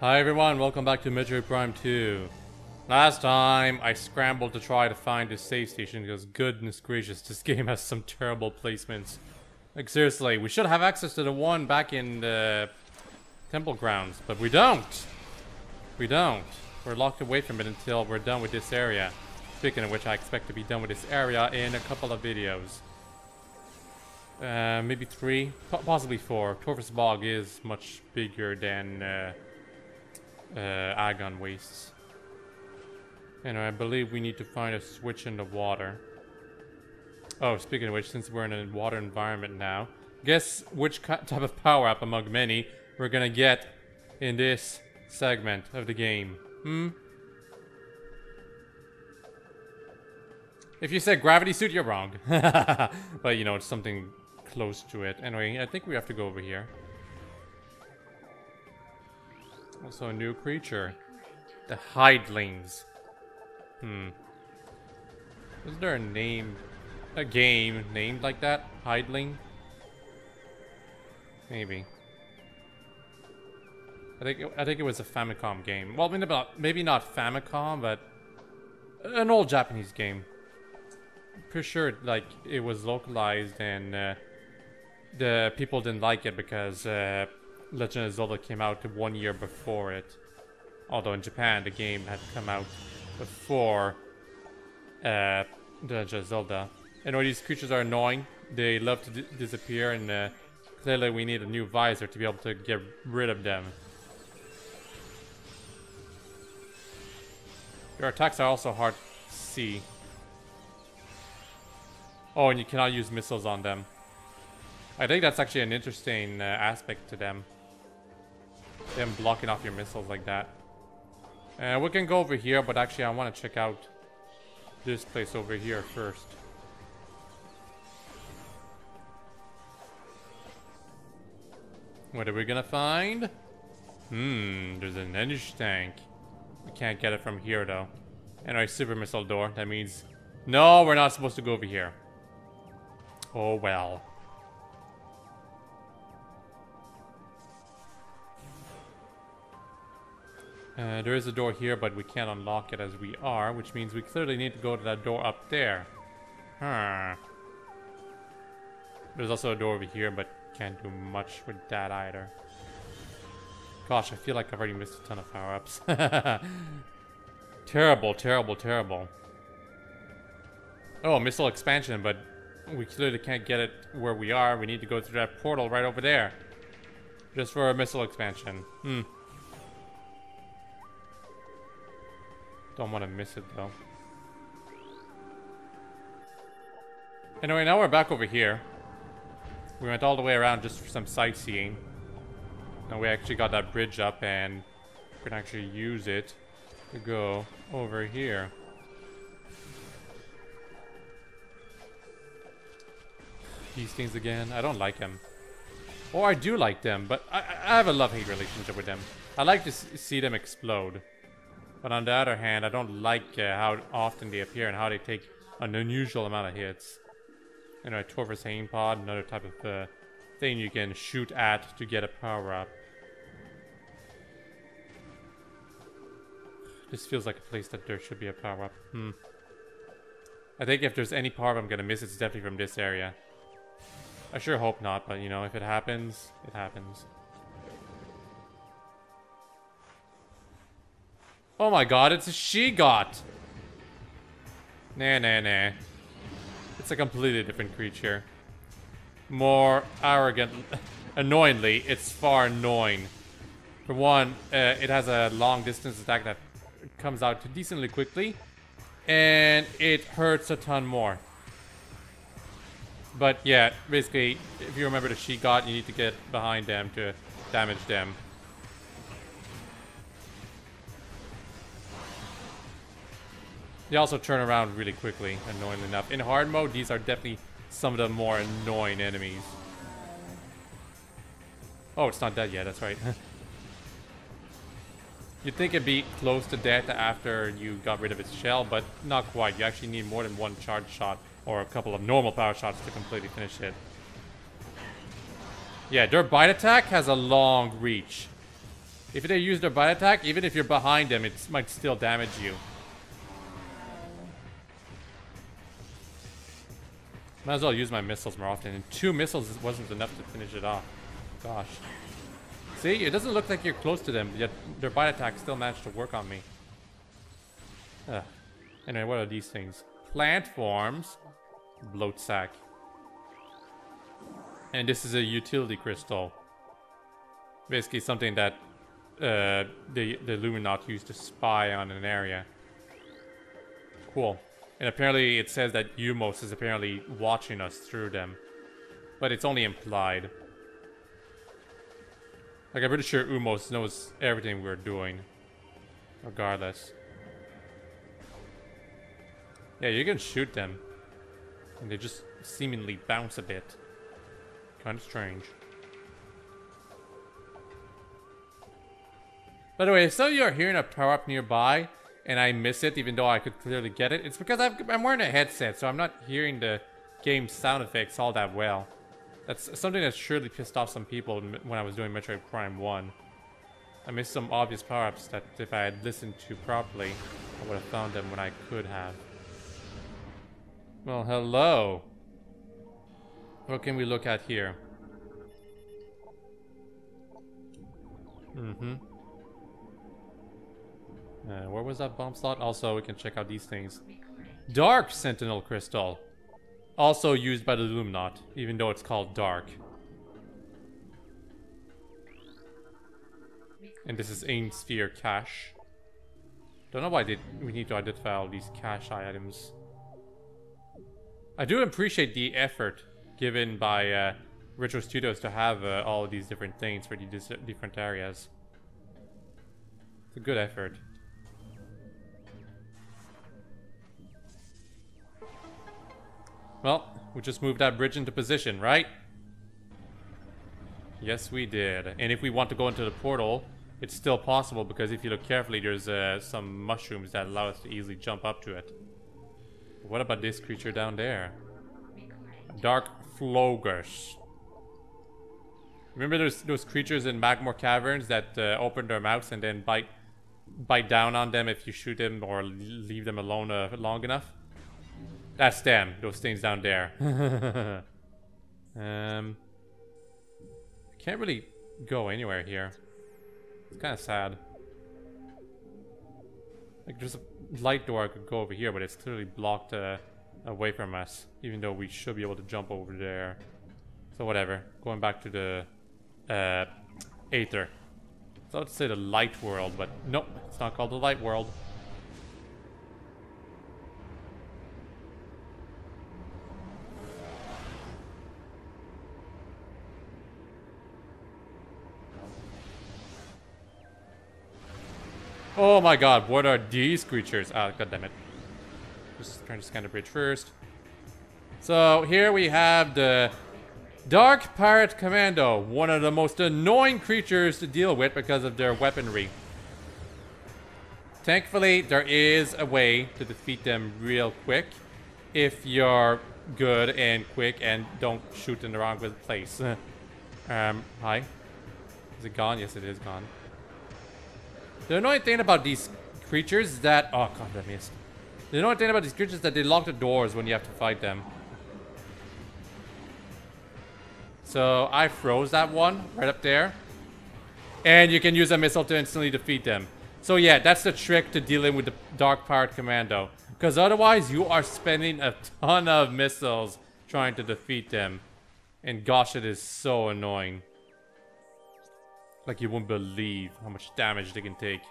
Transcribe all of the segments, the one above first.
Hi everyone, welcome back to Metroid Prime 2. Last time, I scrambled to try to find a save station because goodness gracious, this game has some terrible placements. Like seriously, we should have access to the one back in the temple grounds, but we don't! We don't. We're locked away from it until we're done with this area. Speaking of which, I expect to be done with this area in a couple of videos. Maybe 3, possibly 4. Torfus Bog is much bigger than Agon Wastes. And I believe we need to find a switch in the water. Oh, speaking of which, since we're in a water environment now, guess which type of power-up among many we're gonna get in this segment of the game. If you said gravity suit, you're wrong. But you know, it's something close to it. Anyway, I think we have to go over here. Also a new creature. The Hidlings. Is there a game named like that? Hidling? Maybe. I think it was a Famicom game. Well, maybe not Famicom, but an old Japanese game. Pretty sure like it was localized and the people didn't like it because Legend of Zelda came out 1 year before it. Although in Japan the game had come out before The Legend of Zelda. Anyway, these creatures are annoying. They love to disappear, and clearly we need a new visor to be able to get rid of them. Their attacks are also hard to see. Oh, and you cannot use missiles on them. I think that's actually an interesting aspect to them. Them blocking off your missiles like that. We can go over here, but actually I want to check out this place over here first. What are we gonna find? There's an energy tank. We can't get it from here though. Anyway, super missile door. That means... No, we're not supposed to go over here. Oh well. There is a door here, but we can't unlock it as we are, which means we clearly need to go to that door up there. There's also a door over here, but can't do much with that either. Gosh, I feel like I've already missed a ton of power-ups. Terrible, terrible, terrible. Oh, missile expansion, but we clearly can't get it where we are. We need to go through that portal right over there. Just for a missile expansion. Don't want to miss it though. Anyway, now we're back over here. We went all the way around just for some sightseeing. Now we actually got that bridge up and we can actually use it to go over here. These things again. I don't like them. Or I do like them, but I have a love-hate relationship with them. I like to see them explode. But on the other hand, I don't like how often they appear and how they take an unusual amount of hits. You know, a Torfus Hain Pod, another type of thing you can shoot at to get a power-up. This feels like a place that there should be a power-up. I think if there's any power-up I'm gonna miss, it's definitely from this area. I sure hope not, but you know, if it happens, it happens. Oh my god, it's a she-got! Nah, nah, nah. It's a completely different creature. More arrogant. Annoyingly, it's far annoying. For one, it has a long distance attack that comes out decently quickly. And it hurts a ton more. But yeah, basically, if you remember the she-got, you need to get behind them to damage them. They also turn around really quickly, annoyingly enough. In hard mode, these are definitely some of the more annoying enemies. Oh, it's not dead yet, that's right. You'd think it'd be close to death after you got rid of its shell, but not quite. You actually need more than one charge shot or a couple of normal power shots to completely finish it. Yeah, their bite attack has a long reach. If they use their bite attack, even if you're behind them, it might still damage you. Might as well use my missiles more often. And 2 missiles wasn't enough to finish it off. Gosh. See, it doesn't look like you're close to them, yet their bite attack still managed to work on me. Ugh. Anyway, what are these things? Plant forms. Bloat sack. And this is a utility crystal. Basically something that the Illuminati used to spy on an area. Cool. And apparently it says that Umos is apparently watching us through them. But it's only implied. Like, I'm pretty sure Umos knows everything we're doing. Regardless. Yeah, you can shoot them. And they just seemingly bounce a bit. Kind of strange. By the way, if some of you are hearing a power-up nearby, and I miss it even though I could clearly get it, it's because I'm wearing a headset, so I'm not hearing the game's sound effects all that well. That's something that surely pissed off some people when I was doing Metroid Prime 1. I missed some obvious power-ups that if I had listened to properly, I would have found them when I could have. Well, hello. What can we look at here? Where was that bomb slot? Also, we can check out these things. Dark Sentinel Crystal. Also used by the Illuminati, even though it's called Dark. And this is Aim Sphere Cache. Don't know why we need to identify all these cache items. I do appreciate the effort given by Retro Studios to have all of these different things for these different areas. It's a good effort. Well, we just moved that bridge into position, right? Yes, we did. And if we want to go into the portal, it's still possible because if you look carefully, there's some mushrooms that allow us to easily jump up to it. What about this creature down there? Dark Flogus. Remember those creatures in Magmore Caverns that open their mouths and then bite down on them if you shoot them or leave them alone long enough? That's them, those things down there. Can't really go anywhere here. It's kind of sad. Like, there's a light door I could go over here, but it's clearly blocked away from us. Even though we should be able to jump over there. So whatever. Going back to the Aether. So I'd say the light world, but nope, it's not called the light world. Oh my god, what are these creatures? Ah, god damn it. Just trying to scan the bridge first. So here we have the Dark Pirate Commando, one of the most annoying creatures to deal with because of their weaponry. Thankfully, there is a way to defeat them real quick if you're good and quick and don't shoot in the wrong place. Hi. Is it gone? Yes, it is gone. The annoying thing about these creatures is that... Oh, god, I missed. The annoying thing about these creatures is that they lock the doors when you have to fight them. So, I froze that one right up there. And you can use a missile to instantly defeat them. So yeah, that's the trick to dealing with the Dark Pirate Commando. Because otherwise, you are spending a ton of missiles trying to defeat them. And gosh, it is so annoying. Like, you won't believe how much damage they can take.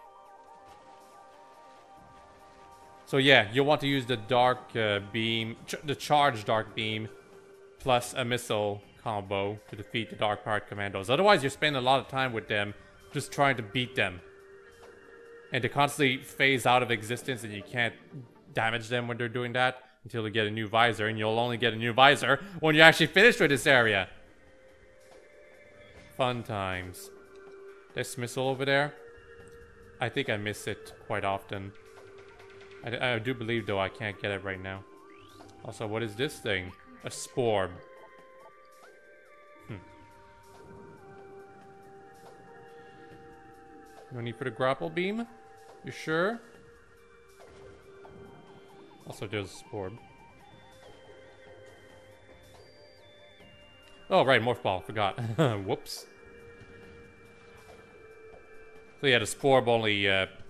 So yeah, you'll want to use the dark beam, the charged dark beam, plus a missile combo to defeat the Dark Pirate Commandos. Otherwise, you're spending a lot of time with them just trying to beat them. And they constantly phase out of existence and you can't damage them when they're doing that until you get a new visor. And you'll only get a new visor when you're actually finished with this area. Fun times. This missile over there, I think I miss it quite often. I do believe, though, I can't get it right now. Also, what is this thing? A spore. No need for the grapple beam? You sure? Also, there's a spore. Oh, right, Morph Ball. Forgot. Whoops. So yeah, the spore only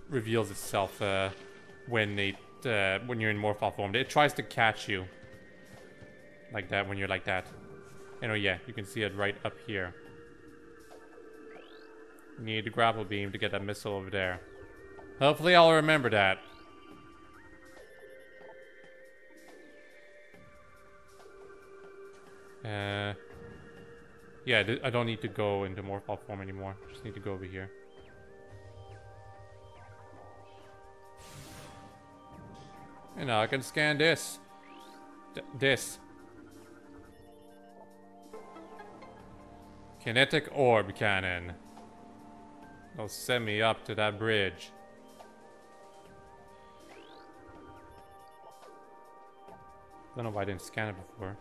reveals itself when you're in Morph Ball form. It tries to catch you. Like that, when you're like that. And oh yeah, you can see it right up here. You need the grapple beam to get that missile over there. Hopefully I'll remember that. Yeah, I don't need to go into Morph Ball form anymore. Just need to go over here. And now I can scan this. This. Kinetic Orb Cannon. They'll send me up to that bridge. Don't know why I didn't scan it before.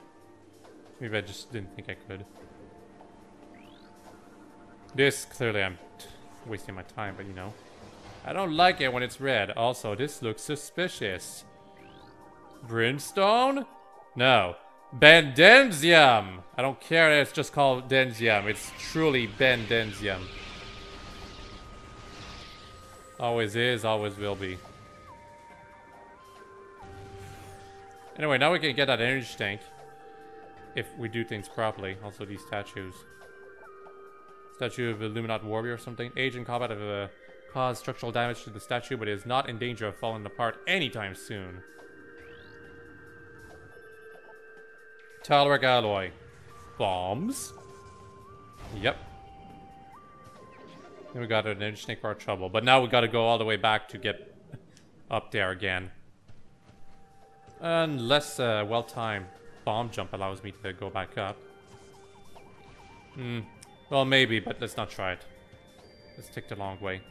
Maybe I just didn't think I could. This, clearly I'm wasting my time, but you know. I don't like it when it's red. Also, this looks suspicious. Brimstone? No. Bendenzium! I don't care if it's just called Denzium. It's truly Bendenzium. Always is, always will be. Anyway, now we can get that energy tank. If we do things properly. Also these statues. Statue of Illuminat Warrior or something. Agent combat have caused structural damage to the statue, but is not in danger of falling apart anytime soon. Talaric alloy. Bombs? Yep. Then we got an energy tank for our trouble. But now we gotta go all the way back to get up there again. Unless well-timed bomb jump allows me to go back up. Well, maybe, but let's not try it. Let's take the long way.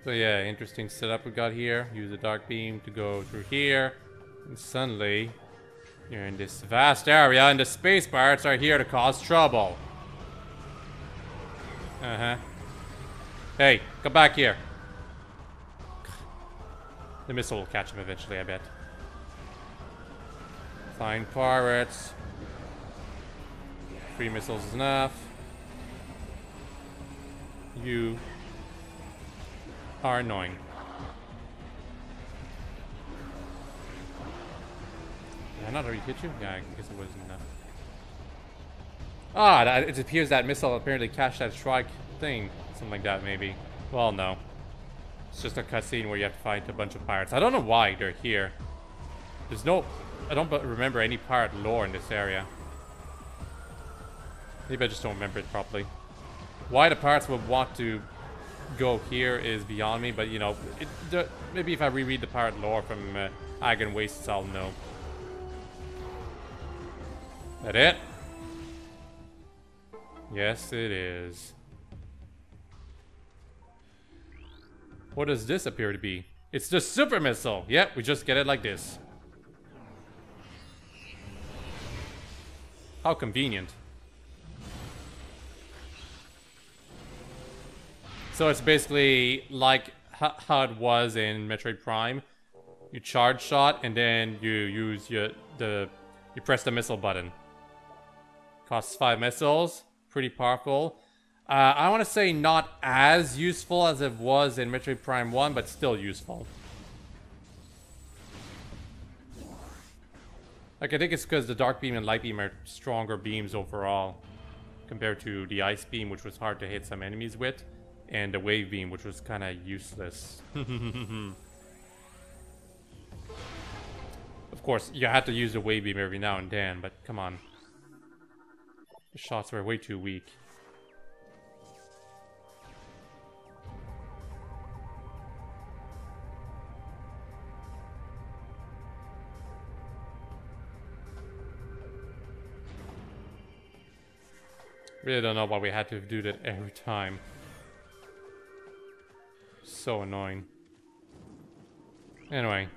So yeah, interesting setup we got here. Use the dark beam to go through here. And suddenly, you're in this vast area and the space pirates are here to cause trouble. Hey, come back here. The missile will catch him eventually, I bet. Fine pirates. 3 missiles is enough. You are annoying. Did I not already hit you? Yeah, I guess it wasn't enough. Ah, it appears that missile apparently catch that strike thing. Something like that, maybe. Well, no. It's just a cutscene where you have to fight a bunch of pirates. I don't know why they're here. There's no... I don't remember any pirate lore in this area. Maybe I just don't remember it properly. Why the pirates would want to go here is beyond me, but you know, maybe if I reread the pirate lore from Agon Wastes, I'll know. That it? Yes, it is. What does this appear to be? It's the super missile! Yep, we just get it like this. How convenient. So it's basically like how it was in Metroid Prime. You charge shot and then you use you press the missile button. Costs 5 missiles. Pretty powerful. I want to say not as useful as it was in Metroid Prime 1, but still useful. Like, I think it's because the Dark Beam and Light Beam are stronger beams overall. Compared to the Ice Beam, which was hard to hit some enemies with. And the Wave Beam, which was kind of useless. Of course, you had to use the Wave Beam every now and then, but come on. The shots were way too weak. Really don't know why we had to do that every time. So annoying. Anyway.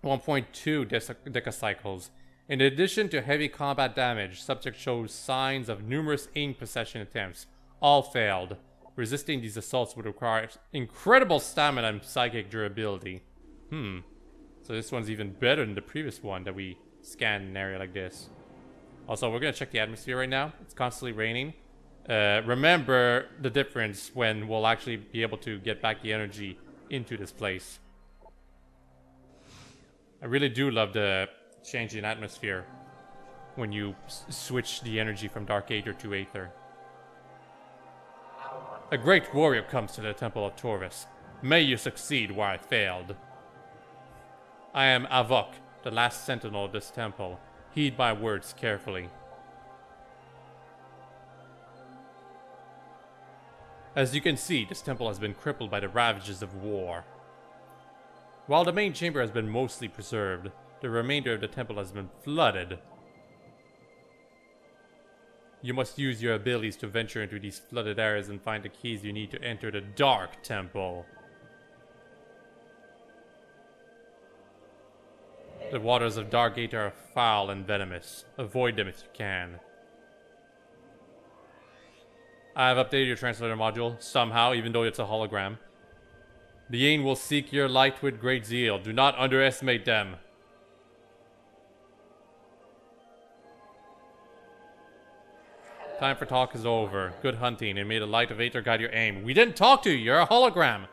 1.2 decacycles. In addition to heavy combat damage, subject shows signs of numerous ink possession attempts. All failed. Resisting these assaults would require incredible stamina and psychic durability. So this one's even better than the previous one that we scanned in an area like this. Also, we're gonna check the atmosphere right now. It's constantly raining. Remember the difference when we'll actually be able to get back the energy into this place. I really do love the change in atmosphere when you switch the energy from Dark Aether to Aether. A great warrior comes to the Temple of Torvis. May you succeed where I failed. I am WhiteHawke, the last sentinel of this temple. Heed my words carefully. As you can see, this temple has been crippled by the ravages of war. While the main chamber has been mostly preserved, the remainder of the temple has been flooded. You must use your abilities to venture into these flooded areas and find the keys you need to enter the Dark Temple. The waters of Dark Aether are foul and venomous. Avoid them if you can. I have updated your translator module, somehow, even though it's a hologram. The Ain will seek your light with great zeal. Do not underestimate them. Time for talk is over. Good hunting, and may the light of Aether guide your aim. We didn't talk to you, you're a hologram!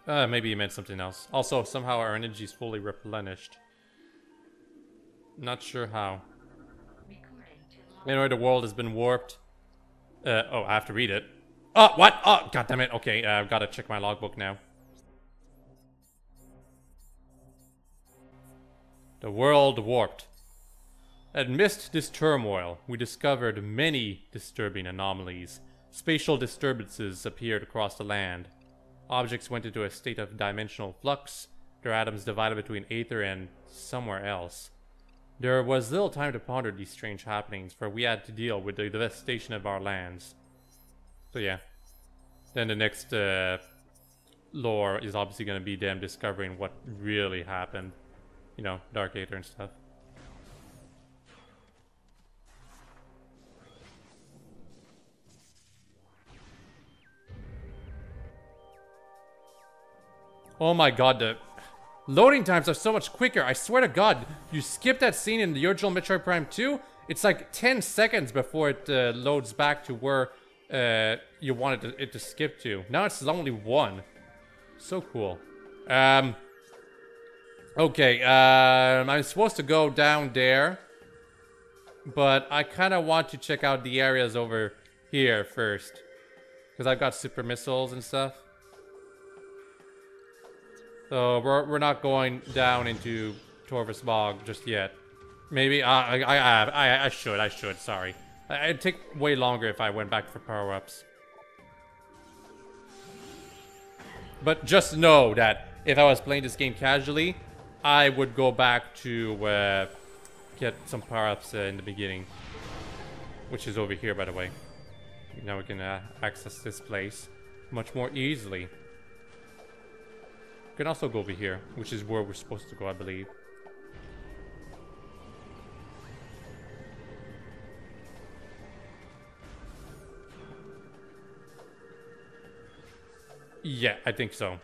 Maybe you meant something else. Also, somehow our energy is fully replenished. Not sure how. Anyway, the world has been warped. Oh, I have to read it. Oh, what? Oh, goddammit. Okay, I've got to check my logbook now. The world warped. Amidst this turmoil, we discovered many disturbing anomalies. Spatial disturbances appeared across the land. Objects went into a state of dimensional flux, their atoms divided between Aether and somewhere else. There was little time to ponder these strange happenings, for we had to deal with the devastation of our lands. So yeah. Then the next lore is obviously going to be them discovering what really happened. You know, Dark Aether and stuff. Oh my god, the loading times are so much quicker. I swear to god, you skip that scene in the original Metroid Prime 2, it's like 10 seconds before it loads back to where you wanted it to skip to. Now it's only 1. So cool. Okay, I'm supposed to go down there, but I kind of want to check out the areas over here first, because I've got super missiles and stuff. So we're not going down into Torvis Bog just yet. Maybe I should. Sorry, it'd take way longer if I went back for power-ups. But just know that if I was playing this game casually, I would go back to get some power-ups in the beginning, which is over here, by the way. Now we can access this place much more easily. We can also go over here, which is where we're supposed to go, I believe. Yeah, I think so.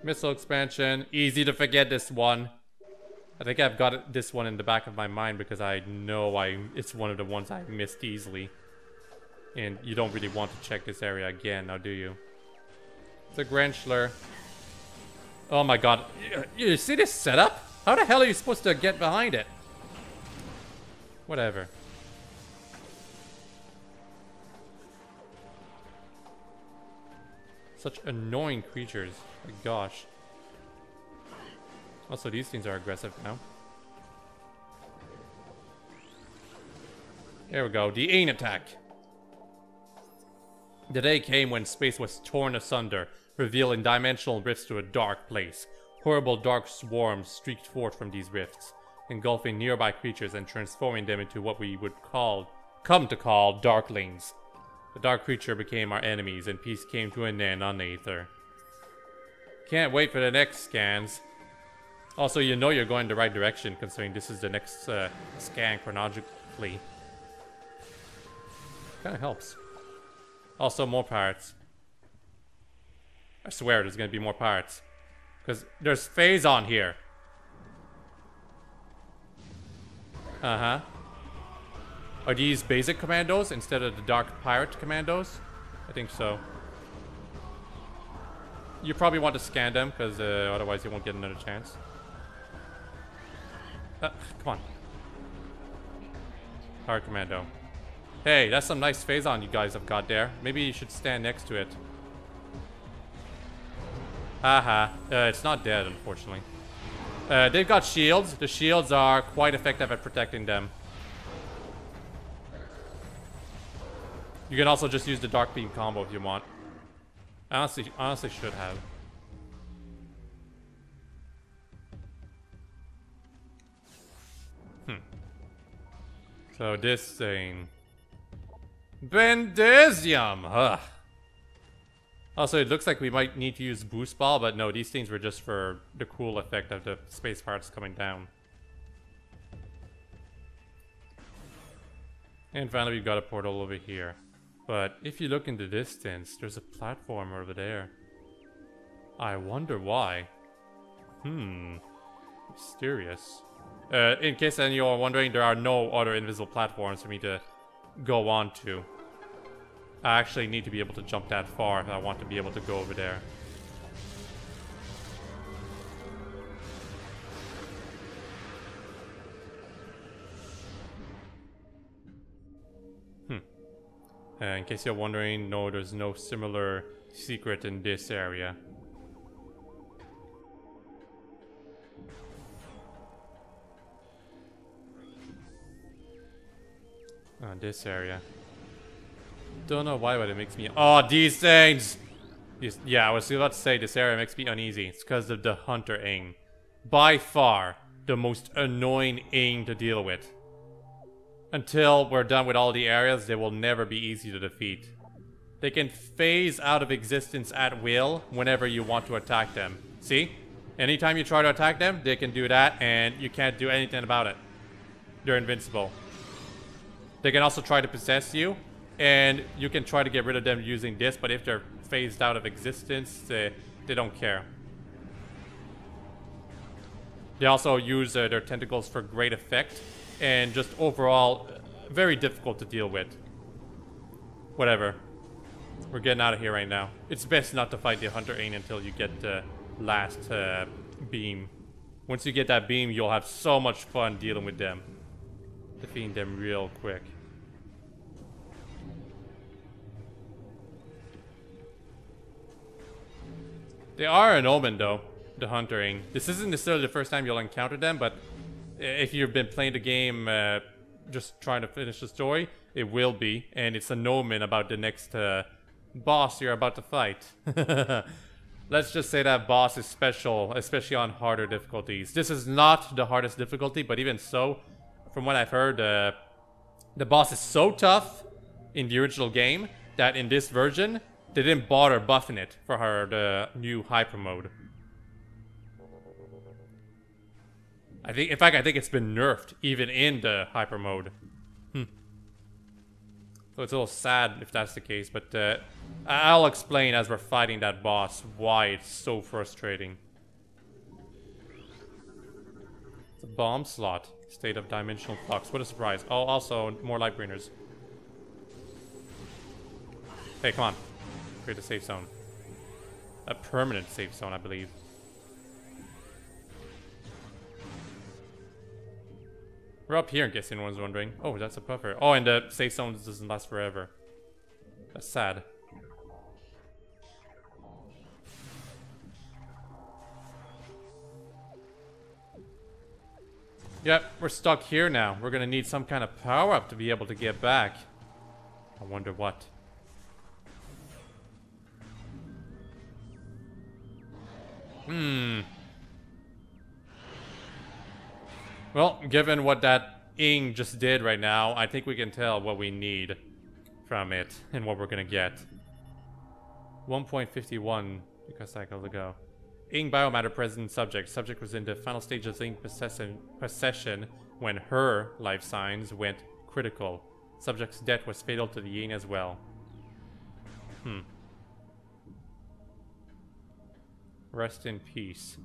Missile expansion. Easy to forget this one. I think I've got this one in the back of my mind because I know it's one of the ones I missed easily. And you don't really want to check this area again, now do you? It's a Grenchler. Oh my god. You see this setup? How the hell are you supposed to get behind it? Whatever. Such annoying creatures. My gosh. Also, these things are aggressive now. There we go. The Ain attack. The day came when space was torn asunder, revealing dimensional rifts to a dark place. Horrible dark swarms streaked forth from these rifts, engulfing nearby creatures and transforming them into what we would come to call darklings. The dark creature became our enemies, and peace came to an end on Aether. Can't wait for the next scans. Also, you know you're going the right direction, considering this is the next scan chronologically. Kinda helps. Also, more pirates. I swear there's gonna be more pirates. Because there's phase on here. Uh-huh. Are these basic commandos instead of the dark pirate commandos? I think so. You probably want to scan them, because otherwise you won't get another chance. Come on. Pirate commando. Hey, that's some nice phase-on you guys have got there. Maybe you should stand next to it. Haha. It's not dead, unfortunately. They've got shields. The shields are quite effective at protecting them. You can also just use the Dark Beam combo if you want. I honestly should have. So this thing. Bendesium! Ugh. Also, it looks like we might need to use Boost Ball, but no, these things were just for the cool effect of the space parts coming down. And finally, we've got a portal over here. But if you look in the distance, there's a platform over there. I wonder why. Mysterious. In case any of you are wondering, there are no other invisible platforms for me to go on to. I actually need to be able to jump that far if I want to be able to go over there. In case you're wondering, no, there's no similar secret in this area. This area. Don't know why, but it makes me... Oh, these things! Yeah, I was about to say this area makes me uneasy. It's because of the Hunter Ing. By far, the most annoying Ing to deal with. Until we're done with all the areas, they will never be easy to defeat. They can phase out of existence at will whenever you want to attack them. See? Anytime you try to attack them, they can do that, and you can't do anything about it. They're invincible. They can also try to possess you, and you can try to get rid of them using this, but if they're phased out of existence, they don't care. They also use their tentacles for great effect, and just overall, very difficult to deal with. Whatever. We're getting out of here right now. It's best not to fight the Hunter Ing until you get the last beam. Once you get that beam, you'll have so much fun dealing with them. Defeating them real quick. They are an omen, though, the Hunter Ing. This isn't necessarily the first time you'll encounter them, but if you've been playing the game just trying to finish the story, it will be. And it's an omen about the next boss you're about to fight. Let's just say that boss is special, especially on harder difficulties. This is not the hardest difficulty, but even so, from what I've heard, the boss is so tough in the original game that in this version, they didn't bother buffing it for the new hyper mode. In fact, I think it's been nerfed even in the hyper mode. So it's a little sad if that's the case, but I'll explain as we're fighting that boss why it's so frustrating. It's a bomb slot. State of dimensional flux. What a surprise. Oh, also, more light bringers. Hey, come on. Create a safe zone. A permanent safe zone, I believe. We're up here in case anyone's wondering. Oh, that's a puffer. Oh, and the safe zone doesn't last forever. That's sad. Yep, we're stuck here now. We're gonna need some kind of power-up to be able to get back. I wonder what. Well, given what that Ing just did right now, I think we can tell what we need from it and what we're gonna get. 1.51 picocycles ago. Ink biomatter present in subject. Subject was in the final stage of ink possession when her life signs went critical. Subject's death was fatal to the yin as well. Rest in peace.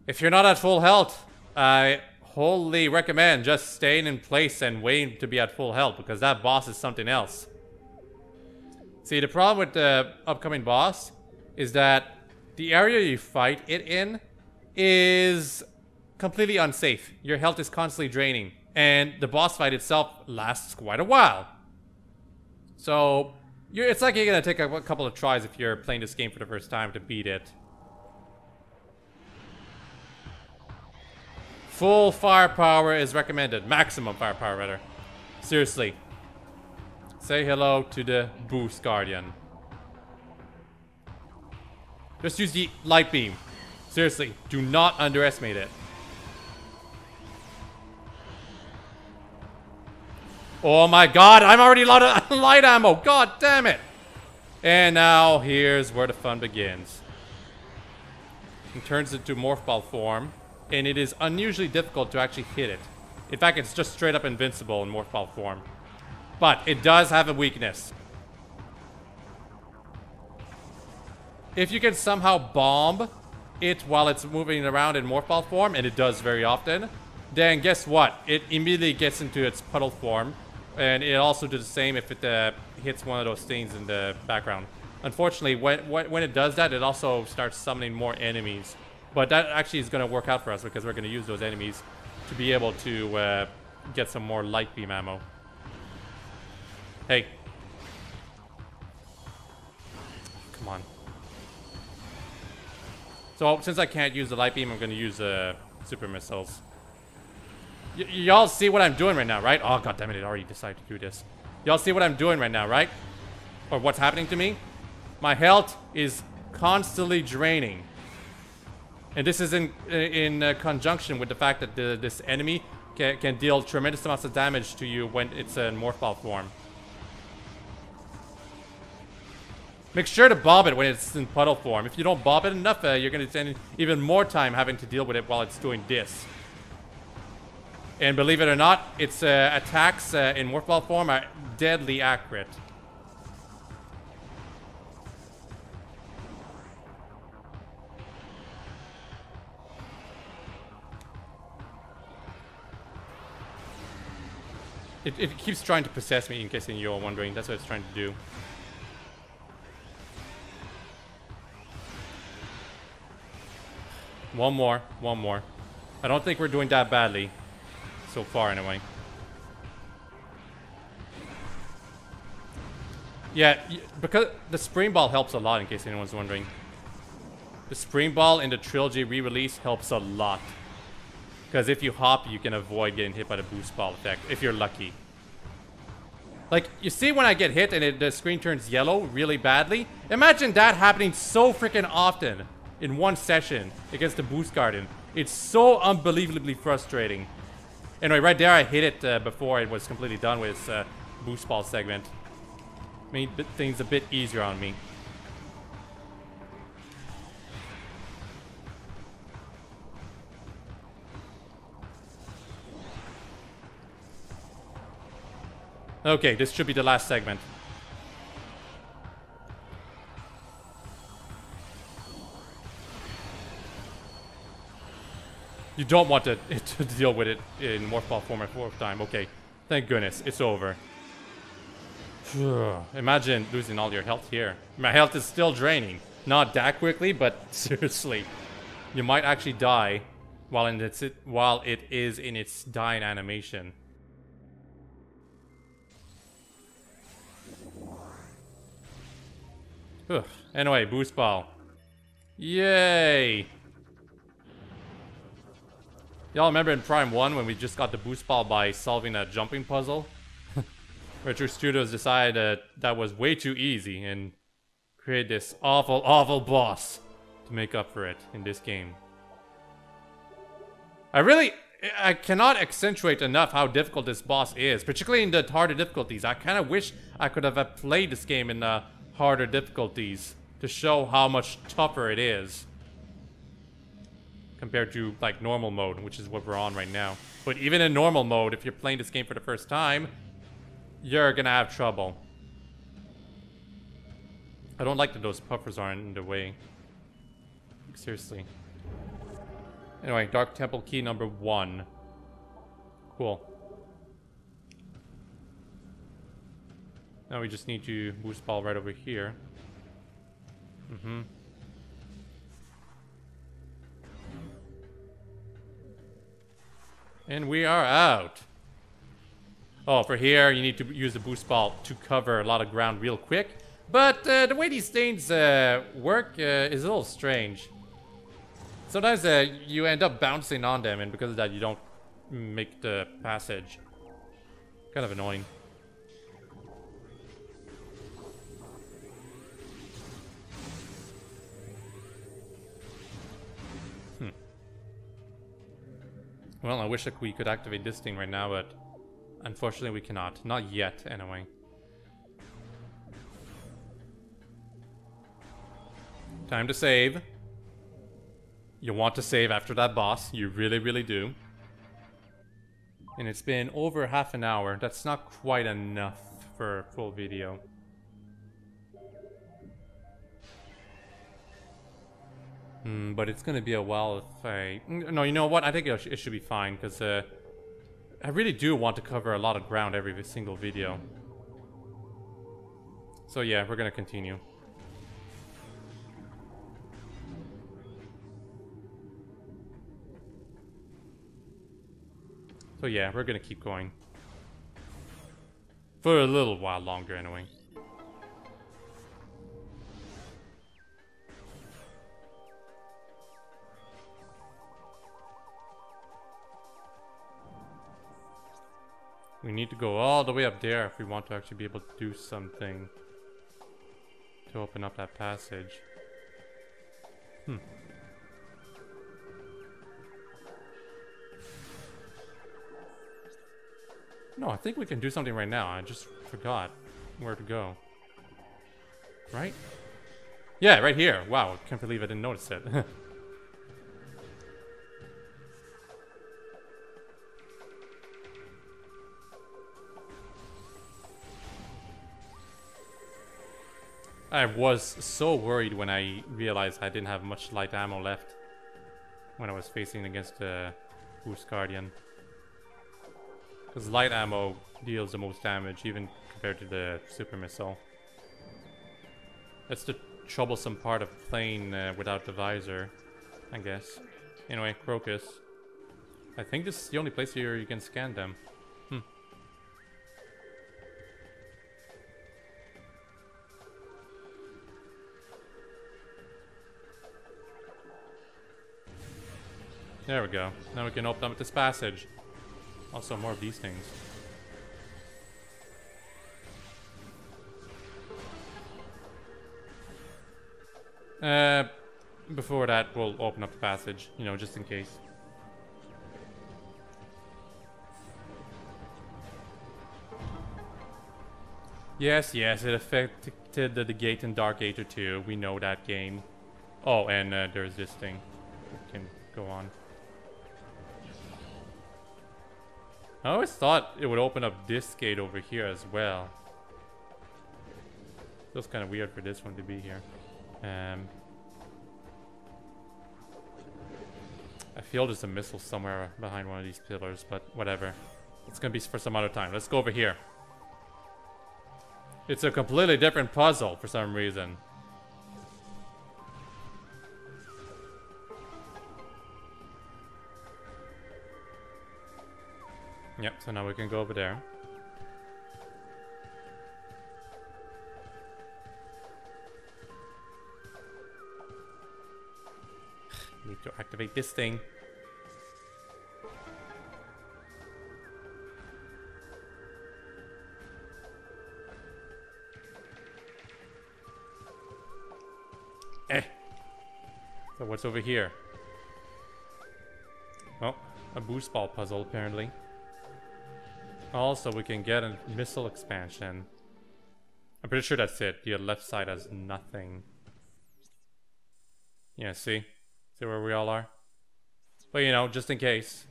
If you're not at full health, I wholly recommend just staying in place and waiting to be at full health, because that boss is something else. See, the problem with the upcoming boss is that the area you fight it in is completely unsafe. Your health is constantly draining, and the boss fight itself lasts quite a while. So, it's like you're gonna take a couple of tries if you're playing this game for the first time to beat it. Full firepower is recommended. Maximum firepower, rather. Seriously. Say hello to the Boost Guardian. Just use the light beam. Seriously, do not underestimate it. Oh my god, I'm already out of light ammo. God damn it. And now, here's where the fun begins. It turns into Morph Ball form, and it is unusually difficult to actually hit it. In fact, it's just straight up invincible in Morph Ball form. But it does have a weakness. If you can somehow bomb it while it's moving around in Morph Ball form, and it does very often, then guess what? It immediately gets into its puddle form, and it also does the same if it hits one of those things in the background. Unfortunately, when it does that, it also starts summoning more enemies. But that actually is going to work out for us, because we're going to use those enemies to be able to get some more light beam ammo. Hey. Come on. So, since I can't use the light beam, I'm going to use super missiles. Y'all see what I'm doing right now, right? Oh, god damn it, it already decided to do this. Y'all see what I'm doing right now, right? Or what's happening to me? My health is constantly draining. And this is in conjunction with the fact that this enemy can deal tremendous amounts of damage to you when it's in Morph Ball form. Make sure to bob it when it's in puddle form. If you don't bob it enough, you're going to spend even more time having to deal with it while it's doing this. And believe it or not, its attacks in Morph Ball form are deadly accurate. It keeps trying to possess me, in case you're wondering. That's what it's trying to do. One more. I don't think we're doing that badly. So far, anyway. Yeah, because the Spring Ball helps a lot, in case anyone's wondering. The Spring Ball in the Trilogy re-release helps a lot. Because if you hop, you can avoid getting hit by the Boost Ball effect, if you're lucky. Like, you see when I get hit and the screen turns yellow really badly? Imagine that happening so freaking often in one session against the Boost Guardian. It's so unbelievably frustrating. Anyway, right there I hit it before it was completely done with its Boost Ball segment. Made things a bit easier on me. Okay, this should be the last segment. You don't want to deal with it in Morph Ball form a fourth time. Okay, thank goodness, it's over. Imagine losing all your health here. My health is still draining. Not that quickly, but seriously. You might actually die while it is in its dying animation. Anyway, Boost Ball. Yay! Y'all remember in Prime 1 when we just got the Boost Ball by solving a jumping puzzle? Retro Studios decided that was way too easy and created this awful, awful boss to make up for it in this game. I cannot accentuate enough how difficult this boss is, particularly in the harder difficulties. I kind of wish I could have played this game in the harder difficulties to show how much tougher it is compared to like normal mode, which is what we're on right now. But even in normal mode, if you're playing this game for the first time, you're gonna have trouble. I don't like that those puffers are in the way. Seriously. Anyway, Dark Temple key number 1. Cool. Now we just need to boost ball right over here. And we are out. Oh, for here, you need to use the boost ball to cover a lot of ground real quick. But the way these things work is a little strange. Sometimes you end up bouncing on them, and because of that, you don't make the passage. Kind of annoying. Well, I wish we could activate this thing right now, but unfortunately we cannot. Not yet, anyway. Time to save. You want to save after that boss. You really, really do. And it's been over half an hour. That's not quite enough for a full video. But it's gonna be a while if I... No, you know what? I think it should be fine, because I really do want to cover a lot of ground every single video. So yeah, we're gonna continue. So yeah, we're gonna keep going. For a little while longer, anyway. We need to go all the way up there if we want to actually be able to do something to open up that passage. No, I think we can do something right now. I just forgot where to go. Right? Yeah, right here. Wow, I can't believe I didn't notice it. I was so worried when I realized I didn't have much light ammo left when I was facing against the Boost Guardian. Because light ammo deals the most damage, even compared to the super missile. That's the troublesome part of playing without the visor, I guess. Anyway, Crocus. I think this is the only place here you can scan them. There we go. Now we can open up this passage. Also, more of these things. Before that, we'll open up the passage, you know, just in case. Yes, it affected the gate in Dark Age 2. We know that game. Oh, and there's this thing. We can go on. I always thought it would open up this gate over here as well. Feels kind of weird for this one to be here. I feel there's a missile somewhere behind one of these pillars, but whatever. It's gonna be for some other time. Let's go over here. It's a completely different puzzle for some reason. Yep, so now we can go over there. Need to activate this thing. So what's over here? Oh, a boost ball puzzle, apparently. Also, we can get a missile expansion. I'm pretty sure that's it. The left side has nothing. Yeah, see? See where we all are? But you know, just in case.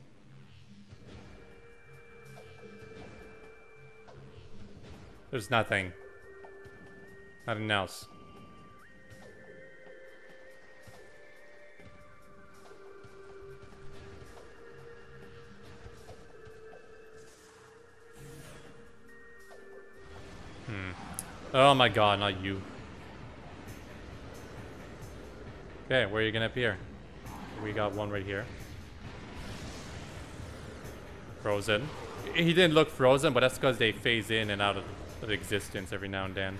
There's nothing. Nothing else. Oh my god, not you. Okay, where are you gonna appear? We got one right here. Frozen. He didn't look frozen, but that's because they phase in and out of existence every now and then.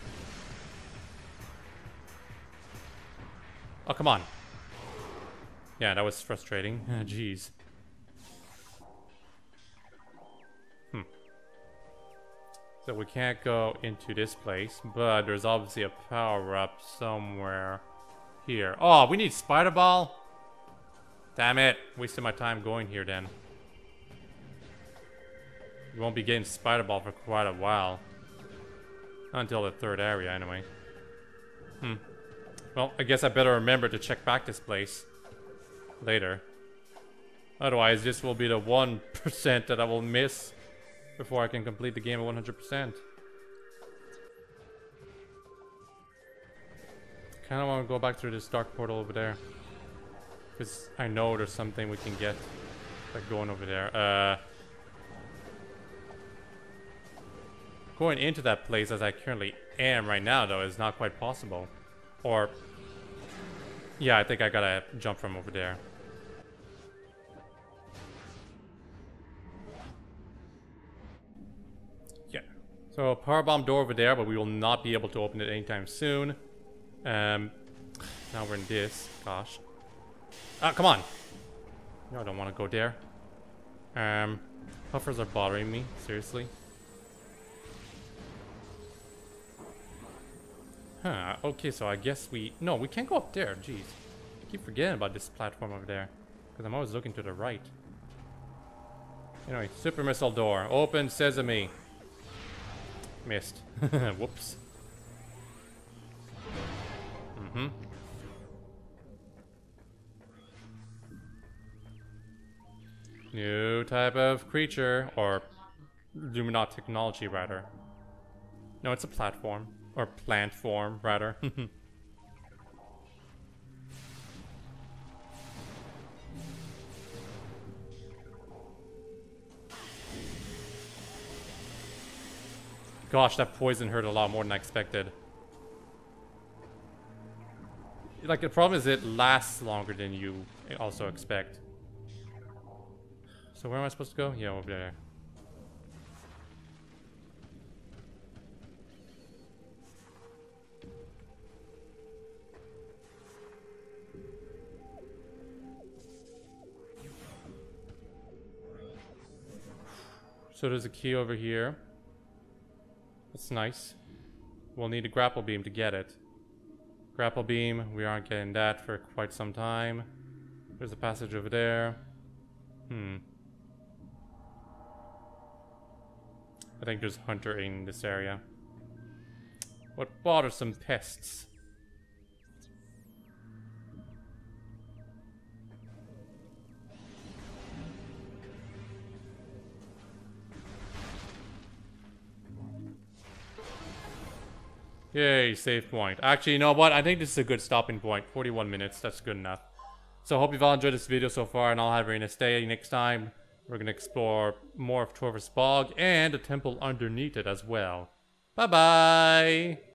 Oh, come on. Yeah, that was frustrating. Jeez. So we can't go into this place, but there's obviously a power-up somewhere here. Oh, we need Spider Ball? Damn it. Wasted my time going here then. We won't be getting Spider Ball for quite a while. Not until the third area, anyway. Well, I guess I better remember to check back this place later. Otherwise, this will be the 1% that I will miss before I can complete the game at 100%. Kind of want to go back through this dark portal over there. Because I know there's something we can get. Like going over there. Going into that place as I currently am right now, though, is not quite possible. Or... yeah, I think I gotta jump from over there. Yeah. So, power bomb door over there, but we will not be able to open it anytime soon. Now we're in this. Gosh. Ah, come on! No, I don't want to go there. Puffers are bothering me. Seriously. Huh, okay, so I guess no, we can't go up there, jeez. I keep forgetting about this platform over there. Because I'm always looking to the right. Anyway, super missile door. Open sesame. Missed. Whoops. New type of creature. Or Luminot technology, rather. No, it's a platform. Or plant form, rather. Gosh, that poison hurt a lot more than I expected. Like, the problem is it lasts longer than you also expect. So where am I supposed to go? Yeah, over there. So there's a key over here. That's nice. We'll need a grapple beam to get it. Grapple beam, we aren't getting that for quite some time. There's a passage over there. I think there's Hunter in this area. What bothersome pests. Yay, save point. Actually, you know what? I think this is a good stopping point. 41 minutes, that's good enough. So I hope you've all enjoyed this video so far, and I'll have a very nice day. Next time, we're going to explore more of Torvus Bog and the temple underneath it as well. Bye-bye!